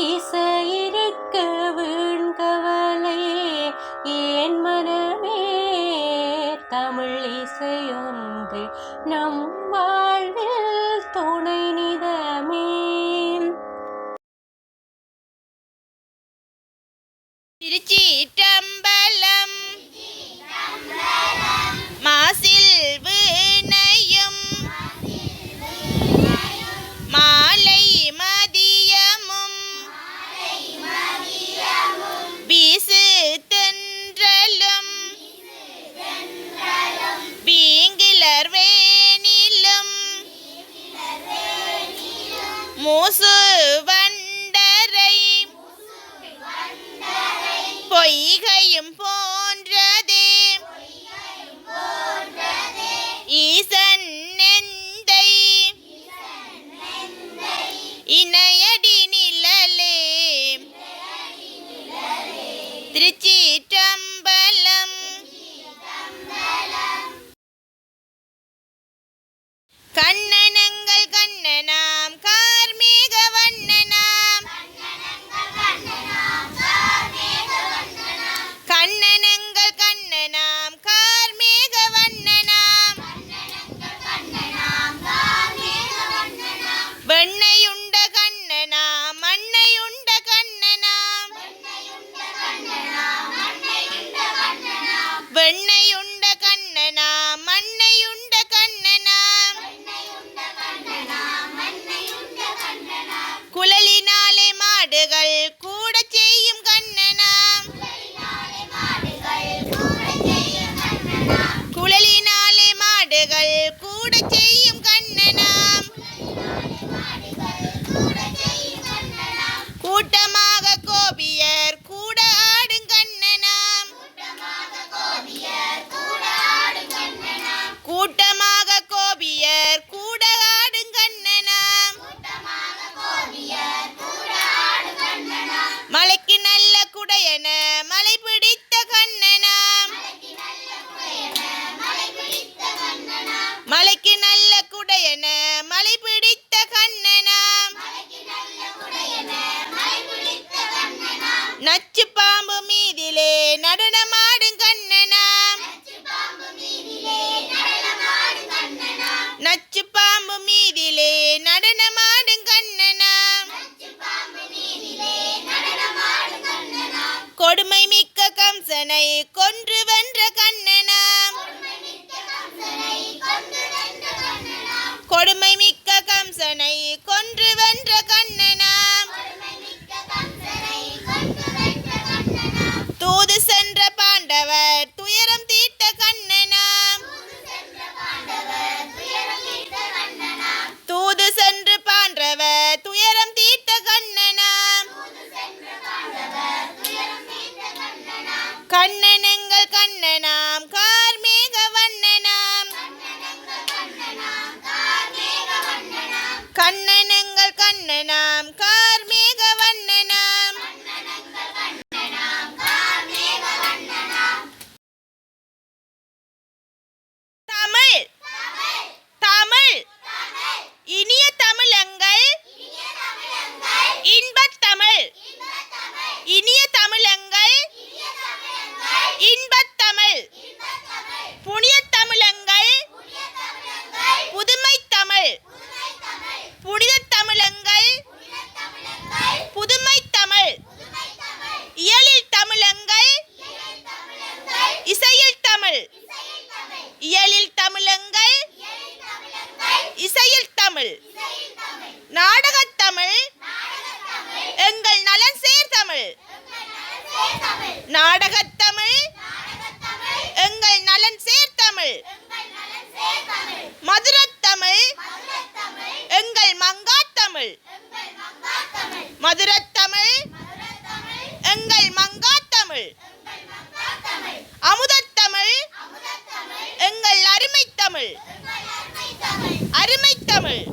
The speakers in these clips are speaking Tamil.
இசையிருக்க வீண்கவலை ஏன் மனமே, தமிழ் இசையொன்று நம் வாழ்வில் துணை நிதமே. திருச்சிற்றம்பலம். மாசில் வீணையும் மாலை மதியமும் வீசு தென்றலும் வீங்கிலர் வேனிலும் மூசு வண்டரை பொய்கையும் போன்றதே ஈசன் நெந்தை இணையடி நிழலே. திருச்சிற்றம்பலம். கண்ணனங்கள் கண்ணனாம் கார்மேக வண்ணனாம் கண்ணனங்கள் கண்ணனாம் கார்மேக வண்ணனாம் வெண்ணையுண்ட கண்ணனாம் மண்ணையுண்ட கண்ணனாம் வெண்ணையுண்ட கண்ணனாம் மண்ணையுண்ட கண்ணனாம் குழலினாலே மாடுகள் கூட செய்யும் கண்ணனாம் குழலினாலே மாடுகள் கூட செய்யும் கண்ணனாம் கூட்டமாக கோபியர் கூட ஆடும் கண்ணனாம் கூட்டமாக கோபியர் கூட ஆடும் கண்ணனாம் மலைக்கு நல்ல குடையன மலை பிடித்த கண்ணனாம் மலைக்கு நல்ல குடையன மலை பிடித்த கண்ணனாம் நச்சு பாம்பு மீதிலே நடனமாடும் கண்ணனாம் நச்சு பாம்பு மீதிலே நடனமாடும் கண்ணனாம் கொடுமை மிக்க கம்சனை கொன்று வென்ற கண்ணனாம் கொடுமை மிக்க கம்சனை கொன்று வென்ற கண்ணனாம் தூது சென்ற பாண்டவர் துயரம் தீர்த்த கண்ணனாம் தூது சென்று பாண்டவர் துயரம் தீர்த்த கண்ணனாம் கண்ணனங்கள் கண்ணனாம் கார்மேக வண்ணனாம் கண்ணனங்கள் கண்ணனாம் கார்மேக வண்ணனாம் தமிழ் தமிழ் இனிய தமிழங்கள் இன்பத் தமிழ் இனிய தமிழங்கள் இன்பத் தமிழ் புனிய தமிழங்கள் புதுமை தமிழ் புனித தமிழங்கள் புதுமை தமிழ் இயலில் தமிழங்கள் இசையில் தமிழ் இயலில் தமிழங்கள் இசையில் தமிழ் நாடகத் தமிழ் எங்கள் நலன் சேர் தமிழ் நாடகத் தமிழ் எங்கள் நலன் சேர் தமிழ் மதுரத் தமிழ் எங்கள் மங்காத் தமிழ் மதுரத் தமிழ் எங்கள் மங்காத் தமிழ் அமுதத் தமிழ் எங்கள் அருமை தமிழ் அருமை தமிழ்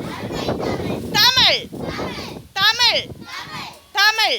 தமிழ் தமிழ் தமிழ்